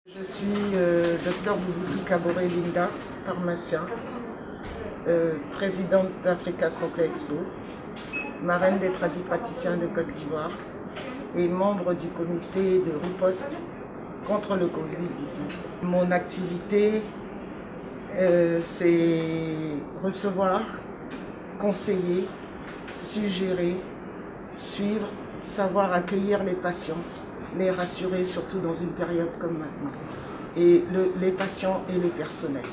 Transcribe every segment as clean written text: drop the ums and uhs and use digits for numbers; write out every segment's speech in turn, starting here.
Je suis Dr Mobutu Kabore Linda, pharmacien, présidente d'Africa Santé Expo, marraine des tradipraticiens de Côte d'Ivoire et membre du comité de riposte contre le Covid-19. Mon activité, c'est recevoir, conseiller, suggérer, suivre, savoir accueillir les patients, les rassurer, surtout dans une période comme maintenant, et les patients et les personnels.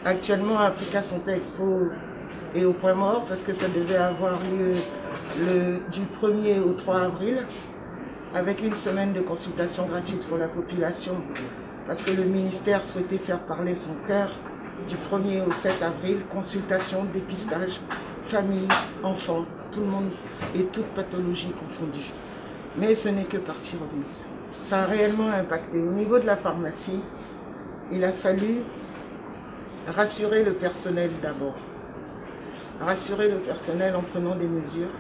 Actuellement, Africa Santé Expo est au point mort parce que ça devait avoir lieu du 1er au 3 avril, avec une semaine de consultation gratuite pour la population, parce que le ministère souhaitait faire parler son cœur du 1er au 7 avril, consultation, dépistage, famille, enfants, tout le monde et toute pathologie confondue. Mais ce n'est que partie remise. Ça a réellement impacté. Au niveau de la pharmacie, il a fallu rassurer le personnel d'abord. Rassurer le personnel en prenant des mesures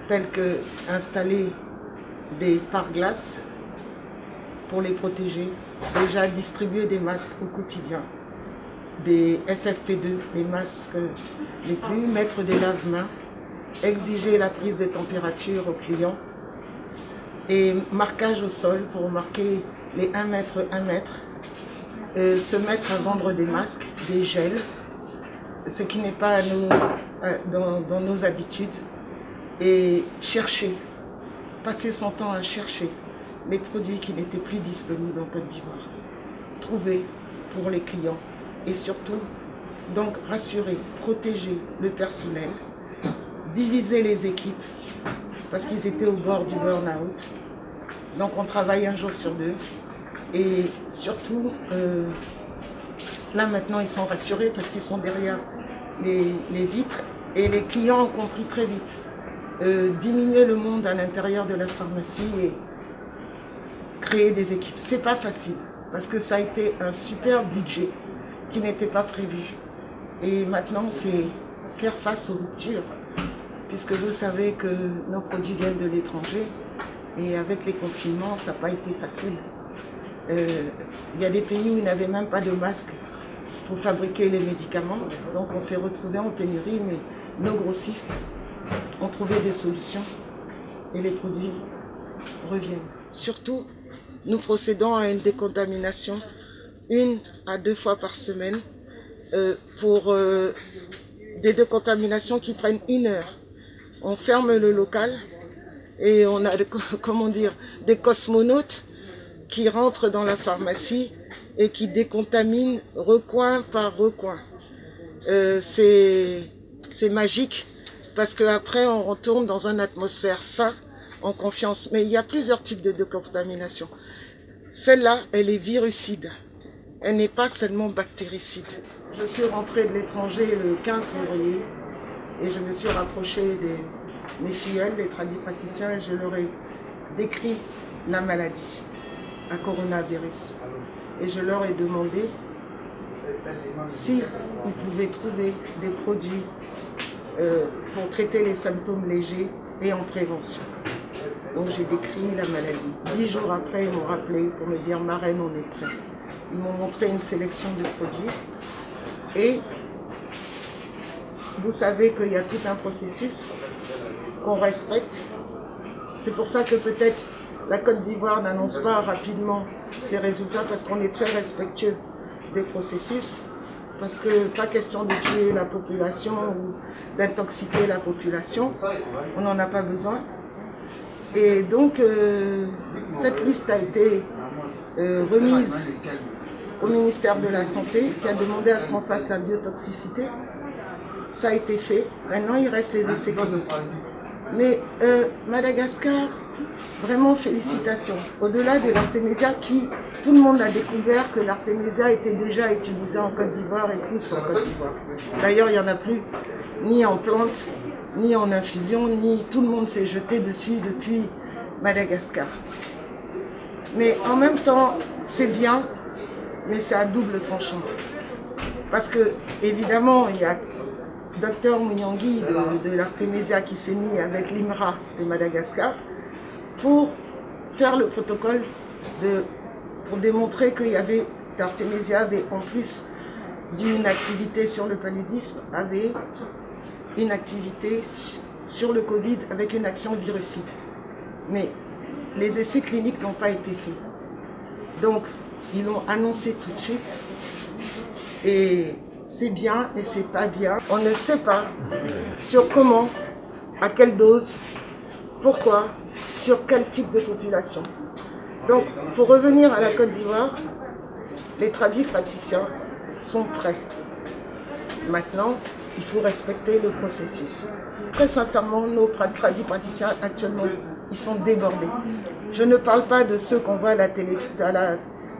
telles que installer des pare-glaces pour les protéger, déjà distribuer des masques au quotidien, des FFP2, les masques les plus, mettre des lave-mains, exiger la prise de température aux clients, et marquage au sol pour marquer les 1 mètre, 1 mètre, se mettre à vendre des masques, des gels, ce qui n'est pas dans nos habitudes, et chercher, passer son temps à chercher les produits qui n'étaient plus disponibles en Côte d'Ivoire, trouver pour les clients et surtout donc rassurer, protéger le personnel, diviser les équipes parce qu'ils étaient au bord du burn-out. Donc on travaille un jour sur deux et surtout là maintenant ils sont rassurés parce qu'ils sont derrière les vitres et les clients ont compris très vite. Diminuer le monde à l'intérieur de la pharmacie et créer des équipes, c'est pas facile parce que ça a été un super budget qui n'était pas prévu et maintenant c'est faire face aux ruptures puisque vous savez que nos produits viennent de l'étranger. Et avec les confinements, ça n'a pas été facile. Il y a des pays où ils n'avaient même pas de masques pour fabriquer les médicaments. Donc on s'est retrouvés en pénurie, mais nos grossistes ont trouvé des solutions et les produits reviennent. Surtout, nous procédons à une décontamination 1 à 2 fois par semaine pour des décontaminations qui prennent 1 heure. On ferme le local. Et on a, comment dire, des cosmonautes qui rentrent dans la pharmacie et qui décontaminent recoin par recoin. C'est magique parce qu'après on retourne dans une atmosphère saine, en confiance. Mais il y a plusieurs types de décontamination. Celle-là, elle est virucide. Elle n'est pas seulement bactéricide. Je suis rentrée de l'étranger le 15 février et je me suis rapprochée mes filleuls, les tradipraticiens, et je leur ai décrit la maladie à coronavirus. Et je leur ai demandé s'ils pouvaient trouver des produits pour traiter les symptômes légers et en prévention. Donc j'ai décrit la maladie. 10 jours après, ils m'ont rappelé pour me dire « Marraine, on est prêt ». Ils m'ont montré une sélection de produits et vous savez qu'il y a tout un processus qu'on respecte. C'est pour ça que peut-être la Côte d'Ivoire n'annonce pas rapidement ses résultats parce qu'on est très respectueux des processus, parce que pas question de tuer la population ou d'intoxiquer la population, on n'en a pas besoin. Et donc cette liste a été remise au ministère de la Santé qui a demandé à ce qu'on fasse la biotoxicité. Ça a été fait, maintenant il reste les essais cliniques. Mais Madagascar, vraiment félicitations. Au-delà de l'artémisia, tout le monde a découvert que l'artémisia était déjà utilisée en Côte d'Ivoire et plus en Côte d'Ivoire. D'ailleurs, il n'y en a plus, ni en plante, ni en infusion, ni tout le monde s'est jeté dessus depuis Madagascar. Mais en même temps, c'est bien, mais c'est à double tranchant. Parce que, évidemment, il y a Dr Mouniangui de l'artémisia qui s'est mis avec l'IMRA de Madagascar pour faire le protocole de pour démontrer qu'il y avait, qu'Artemisia avait, en plus d'une activité sur le paludisme, avait une activité sur le Covid avec une action virucide. Mais les essais cliniques n'ont pas été faits. Donc, ils l'ont annoncé tout de suite. Et c'est bien et c'est pas bien. On ne sait pas sur comment, à quelle dose, pourquoi, sur quel type de population. Donc, pour revenir à la Côte d'Ivoire, les tradipraticiens sont prêts. Maintenant, il faut respecter le processus. Très sincèrement, nos tradipraticiens actuellement, ils sont débordés. Je ne parle pas de ceux qu'on voit à la télé,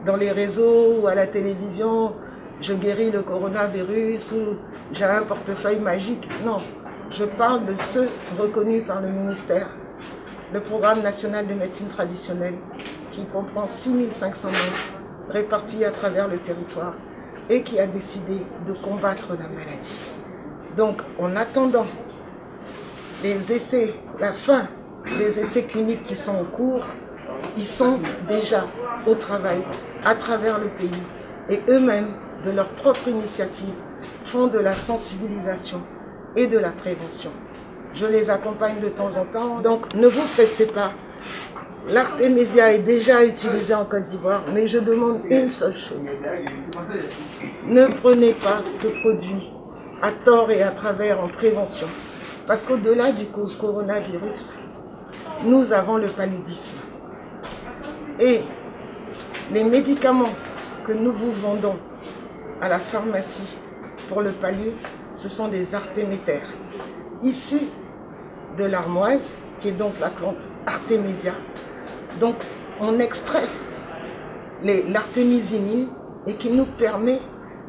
dans les réseaux ou à la télévision. Je guéris le coronavirus ou j'ai un portefeuille magique. Non, je parle de ceux reconnus par le ministère. Le programme national de médecine traditionnelle qui comprend 6500 membres répartis à travers le territoire et qui a décidé de combattre la maladie. Donc, en attendant les essais, la fin des essais cliniques qui sont en cours, ils sont déjà au travail à travers le pays et eux-mêmes, de leur propre initiative, font de la sensibilisation et de la prévention. Je les accompagne de temps en temps, donc ne vous pressez pas. L'Artemisia est déjà utilisée en Côte d'Ivoire, mais je demande une seule chose. Ne prenez pas ce produit à tort et à travers en prévention. Parce qu'au-delà du coronavirus, nous avons le paludisme. Et les médicaments que nous vous vendons à la pharmacie pour le palu, ce sont des artémétères issus de l'armoise, qui est donc la plante Artemisia. Donc, on extrait l'artémisinine et qui nous permet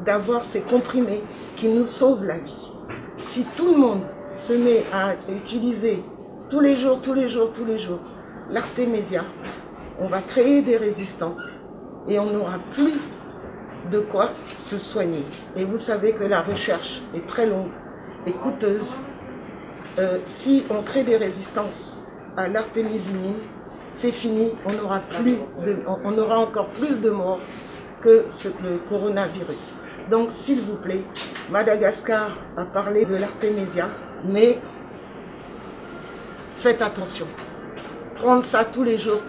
d'avoir ces comprimés qui nous sauvent la vie. Si tout le monde se met à utiliser tous les jours, l'Artemisia, on va créer des résistances et on n'aura plus de quoi se soigner. Et vous savez que la recherche est très longue et coûteuse. Si on crée des résistances à l'artémisinine, c'est fini, on aura encore plus de morts que le coronavirus. Donc, s'il vous plaît, Madagascar a parlé de l'Artemisia, mais faites attention. Prendre ça tous les jours,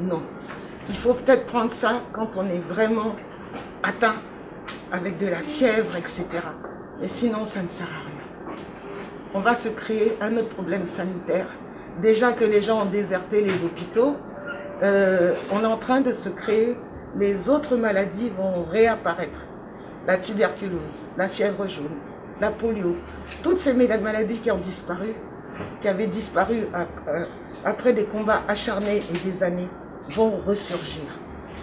non. Il faut peut-être prendre ça quand on est vraiment atteint avec de la fièvre, etc. Mais sinon, ça ne sert à rien. On va se créer un autre problème sanitaire. Déjà que les gens ont déserté les hôpitaux, on est en train de se créer, les autres maladies vont réapparaître. La tuberculose, la fièvre jaune, la polio, toutes ces maladies qui ont disparu, qui avaient disparu après des combats acharnés et des années, vont ressurgir.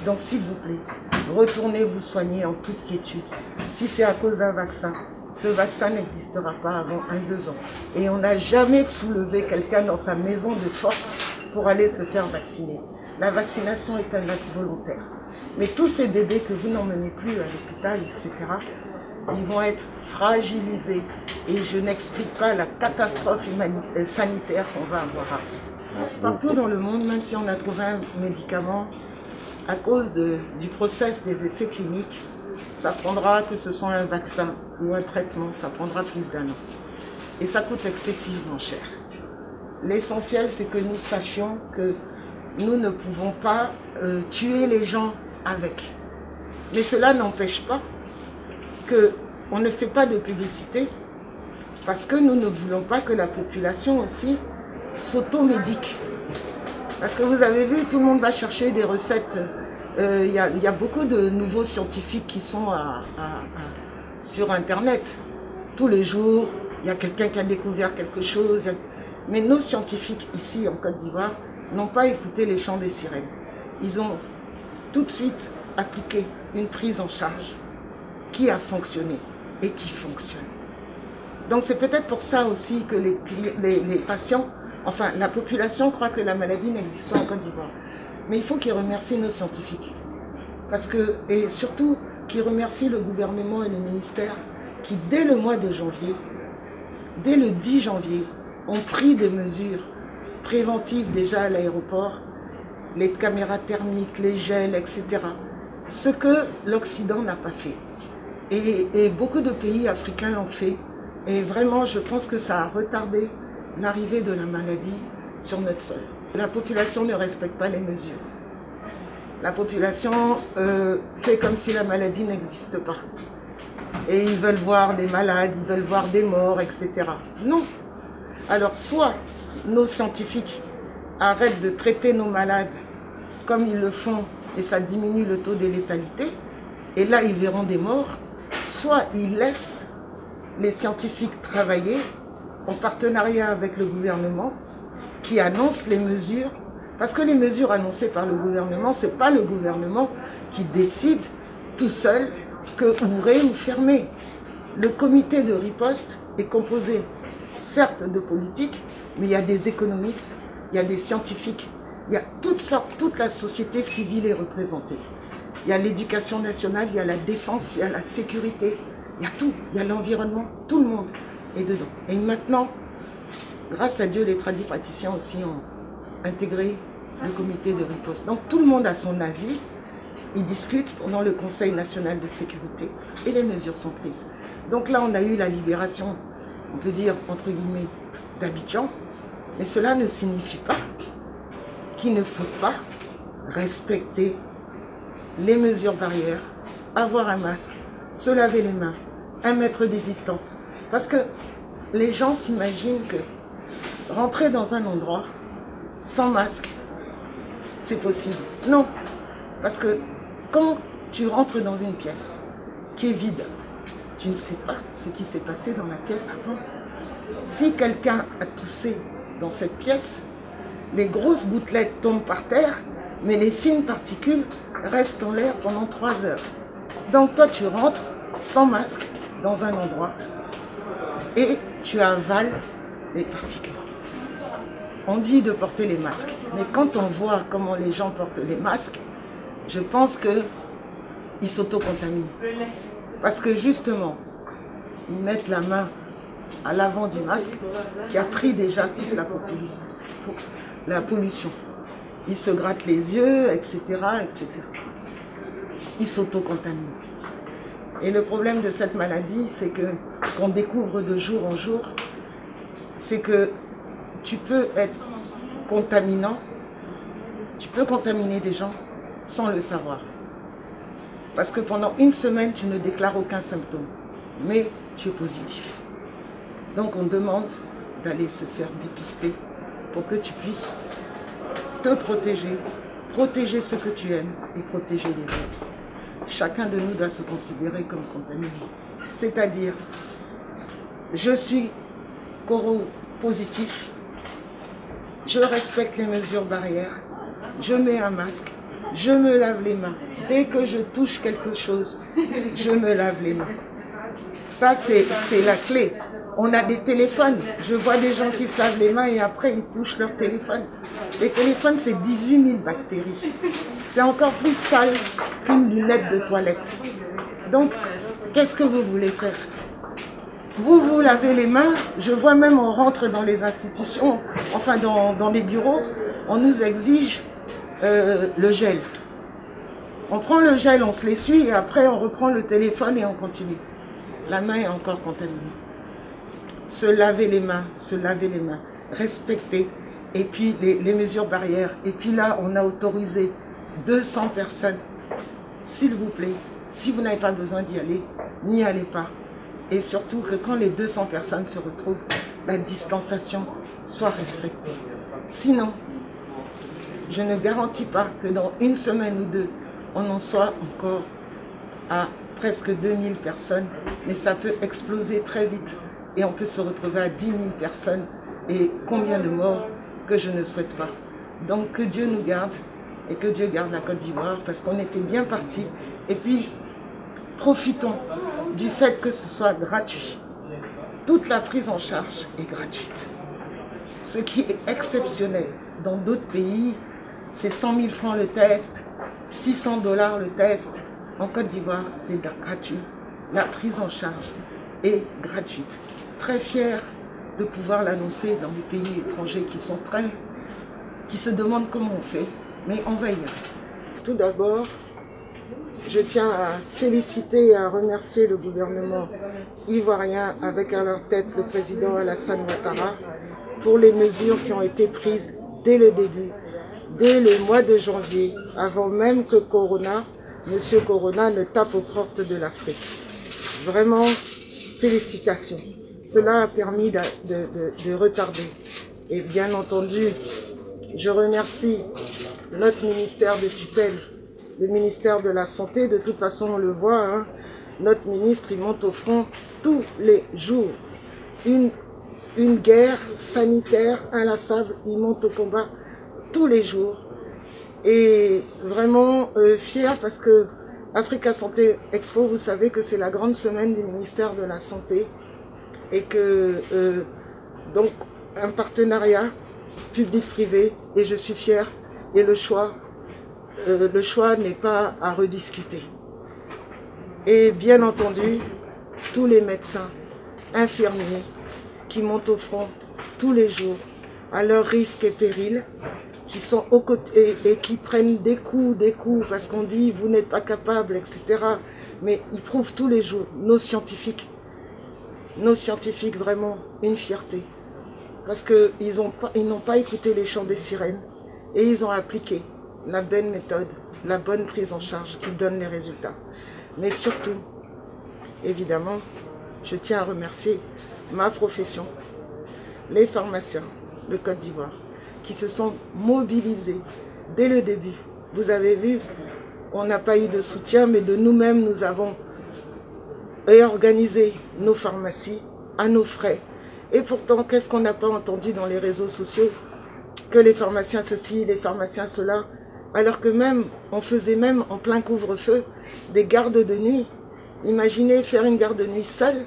Donc s'il vous plaît, retournez vous soigner en toute quiétude. Si c'est à cause d'un vaccin, ce vaccin n'existera pas avant 1-2 ans. Et on n'a jamais soulevé quelqu'un dans sa maison de force pour aller se faire vacciner. La vaccination est un acte volontaire. Mais tous ces bébés que vous n'emmenez plus à l'hôpital, etc., ils vont être fragilisés. Et je n'explique pas la catastrophe sanitaire qu'on va avoir après. Partout dans le monde, même si on a trouvé un médicament, à cause du process des essais cliniques, ça prendra, que ce soit un vaccin ou un traitement, ça prendra plus d'1 an. Et ça coûte excessivement cher. L'essentiel, c'est que nous sachions que nous ne pouvons pas tuer les gens avec. Mais cela n'empêche pas qu'on ne fait pas de publicité parce que nous ne voulons pas que la population aussi s'automédique. Parce que vous avez vu, tout le monde va chercher des recettes. Il y a beaucoup de nouveaux scientifiques qui sont sur Internet. Tous les jours, il y a quelqu'un qui a découvert quelque chose. Mais nos scientifiques ici en Côte d'Ivoire n'ont pas écouté les chants des sirènes. Ils ont tout de suite appliqué une prise en charge qui a fonctionné et qui fonctionne. Donc c'est peut-être pour ça aussi que les patients, enfin la population croit que la maladie n'existe pas en Côte d'Ivoire. Mais il faut qu'ils remercient nos scientifiques. Et surtout qu'ils remercient le gouvernement et les ministères qui, dès le mois de janvier, dès le 10 janvier, ont pris des mesures préventives déjà à l'aéroport. les caméras thermiques, les gels, etc. Ce que l'Occident n'a pas fait. Et beaucoup de pays africains l'ont fait. Et vraiment, je pense que ça a retardé l'arrivée de la maladie sur notre sol. La population ne respecte pas les mesures. La population fait comme si la maladie n'existe pas. Et ils veulent voir des malades, ils veulent voir des morts, etc. Non. Alors, soit nos scientifiques arrêtent de traiter nos malades comme ils le font et ça diminue le taux de létalité, et là, ils verront des morts, soit ils laissent les scientifiques travailler en partenariat avec le gouvernement qui annonce les mesures, parce que les mesures annoncées par le gouvernement, ce n'est pas le gouvernement qui décide tout seul que ouvrir ou fermer. Le comité de riposte est composé certes de politiques, mais il y a des économistes, il y a des scientifiques, il y a toutes sortes, toute la société civile est représentée. Il y a l'éducation nationale, il y a la défense, il y a la sécurité, il y a tout, il y a l'environnement, tout le monde est dedans. Et maintenant, grâce à Dieu, les tradipraticiens aussi ont intégré le comité de riposte. Donc tout le monde a son avis, ils discutent pendant le Conseil national de sécurité et les mesures sont prises. Donc là, on a eu la libération, on peut dire, entre guillemets, d'Abidjan, mais cela ne signifie pas qu'il ne faut pas respecter les mesures barrières, avoir un masque, se laver les mains, 1 mètre de distance. Parce que les gens s'imaginent que rentrer dans un endroit sans masque, c'est possible. Non, parce que quand tu rentres dans une pièce qui est vide, tu ne sais pas ce qui s'est passé dans la pièce avant. Si quelqu'un a toussé dans cette pièce, les grosses gouttelettes tombent par terre, mais les fines particules restent en l'air pendant 3 heures. Donc toi, tu rentres sans masque dans un endroit et tu avales les particules. On dit de porter les masques, mais quand on voit comment les gens portent les masques, je pense qu'ils s'auto-contaminent. Parce que justement, ils mettent la main à l'avant du masque qui a pris déjà toute la pollution. Ils se grattent les yeux, etc. etc. Ils s'auto-contaminent. Et le problème de cette maladie, c'est que qu'on découvre de jour en jour, c'est que tu peux être contaminant, tu peux contaminer des gens sans le savoir. Parce que pendant 1 semaine, tu ne déclares aucun symptôme, mais tu es positif. Donc on demande d'aller se faire dépister pour que tu puisses te protéger, protéger ce que tu aimes et protéger les autres. Chacun de nous doit se considérer comme contaminé. C'est-à-dire, je suis coro-positif, je respecte les mesures barrières, je mets un masque, je me lave les mains. Dès que je touche quelque chose, je me lave les mains. Ça, c'est la clé. On a des téléphones. Je vois des gens qui se lavent les mains et après, ils touchent leur téléphone. Les téléphones, c'est 18 000 bactéries. C'est encore plus sale qu'une lunette de toilette. Donc, qu'est-ce que vous voulez faire? Vous vous lavez les mains. Je vois même, on rentre dans les institutions, enfin dans les bureaux, on nous exige le gel. On prend le gel, on se l'essuie et après, on reprend le téléphone et on continue. La main est encore contaminée. Se laver les mains, respecter, et puis les mesures barrières. Et puis là, on a autorisé 200 personnes. S'il vous plaît, si vous n'avez pas besoin d'y aller, n'y allez pas. Et surtout que quand les 200 personnes se retrouvent, la distanciation soit respectée. Sinon, je ne garantis pas que dans 1 semaine ou 2, on en soit encore à presque 2000 personnes, mais ça peut exploser très vite. Et on peut se retrouver à 10 000 personnes et combien de morts que je ne souhaite pas. Donc que Dieu nous garde et que Dieu garde la Côte d'Ivoire parce qu'on était bien partis. Et puis, profitons du fait que ce soit gratuit. Toute la prise en charge est gratuite. Ce qui est exceptionnel. Dans d'autres pays, c'est 100 000 francs le test, 600 $ le test. En Côte d'Ivoire, c'est gratuit. La prise en charge est gratuite. Très fière de pouvoir l'annoncer dans les pays étrangers qui se demandent comment on fait. mais on va y arriver. Tout d'abord, je tiens à féliciter et à remercier le gouvernement ivoirien avec à leur tête le président Alassane Ouattara pour les mesures qui ont été prises dès le début, dès le mois de janvier, avant même que M. Corona ne tape aux portes de l'Afrique. Vraiment, félicitations. Cela a permis de retarder. Et bien entendu, je remercie notre ministère de tutelle, le ministère de la Santé. De toute façon, on le voit, hein, notre ministre, il monte au front tous les jours. Une guerre sanitaire inlassable, il monte au combat tous les jours. Et vraiment fier parce que Africa Santé Expo, vous savez que c'est la grande semaine du ministère de la Santé et que donc un partenariat public-privé, et je suis fière, et le choix n'est pas à rediscuter. Et bien entendu, tous les médecins, infirmiers qui montent au front tous les jours à leurs risques et périls, qui sont aux côtés et qui prennent des coups, parce qu'on dit vous n'êtes pas capable, etc. Mais ils prouvent tous les jours, nos scientifiques, vraiment une fierté. Parce qu'ils n'ont pas écouté les chants des sirènes et ils ont appliqué la bonne méthode, la bonne prise en charge qui donne les résultats. Mais surtout, évidemment, je tiens à remercier ma profession, les pharmaciens de Côte d'Ivoire, qui se sont mobilisés dès le début. Vous avez vu, on n'a pas eu de soutien, mais de nous-mêmes, nous avons organisé nos pharmacies à nos frais. Et pourtant, qu'est-ce qu'on n'a pas entendu dans les réseaux sociaux? Que les pharmaciens ceci, les pharmaciens cela, alors que même, on faisait même en plein couvre-feu des gardes de nuit. Imaginez faire une garde de nuit seule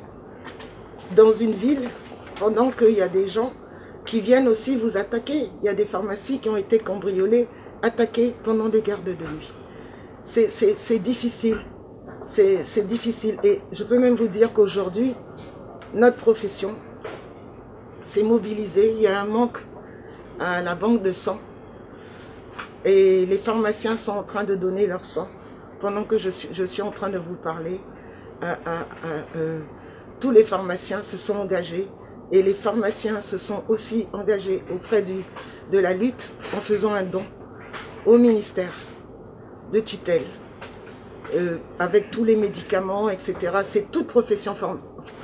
dans une ville pendant qu'il y a des gens qui viennent aussi vous attaquer. Il y a des pharmacies qui ont été cambriolées, attaquées pendant des gardes de nuit. C'est difficile. C'est difficile. Et je peux même vous dire qu'aujourd'hui, notre profession s'est mobilisée. Il y a un manque à la banque de sang. Et les pharmaciens sont en train de donner leur sang. Pendant que je suis en train de vous parler, tous les pharmaciens se sont engagés. Et les pharmaciens se sont aussi engagés auprès de la lutte en faisant un don au ministère de tutelle, avec tous les médicaments, etc. C'est toute profession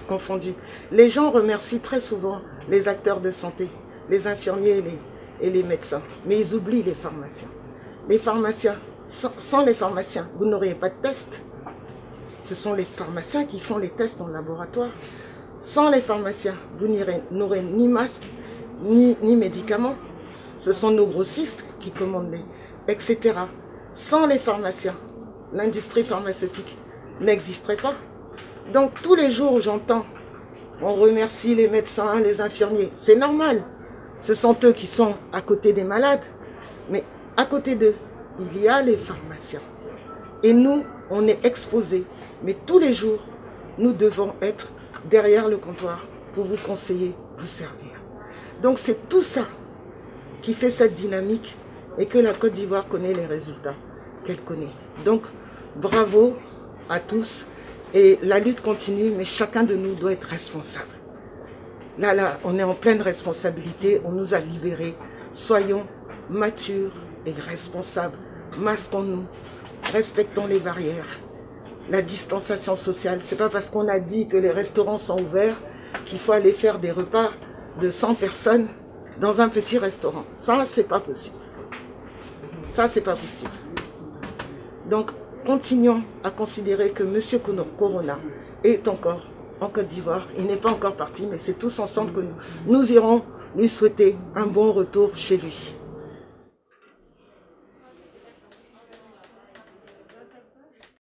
confondue. Les gens remercient très souvent les acteurs de santé, les infirmiers et les médecins, mais ils oublient les pharmaciens. Les pharmaciens, sans les pharmaciens, vous n'auriez pas de tests. Ce sont les pharmaciens qui font les tests dans le laboratoire. Sans les pharmaciens, vous n'aurez ni masque, ni médicaments. Ce sont nos grossistes qui commandent etc. Sans les pharmaciens, l'industrie pharmaceutique n'existerait pas. Donc tous les jours où j'entends, on remercie les médecins, les infirmiers, c'est normal. Ce sont eux qui sont à côté des malades. Mais à côté d'eux, il y a les pharmaciens. Et nous, on est exposés. Mais tous les jours, nous devons être derrière le comptoir pour vous conseiller, vous servir. Donc c'est tout ça qui fait cette dynamique et que la Côte d'Ivoire connaît les résultats qu'elle connaît. Donc bravo à tous et la lutte continue, mais chacun de nous doit être responsable. Là, on est en pleine responsabilité, on nous a libérés. Soyons matures et responsables. Masquons-nous, respectons les barrières. La distanciation sociale, c'est pas parce qu'on a dit que les restaurants sont ouverts qu'il faut aller faire des repas de 100 personnes dans un petit restaurant. Ça, c'est pas possible. Ça, c'est pas possible. Donc, continuons à considérer que M. Corona est encore en Côte d'Ivoire. Il n'est pas encore parti, mais c'est tous ensemble que nous irons lui souhaiter un bon retour chez lui.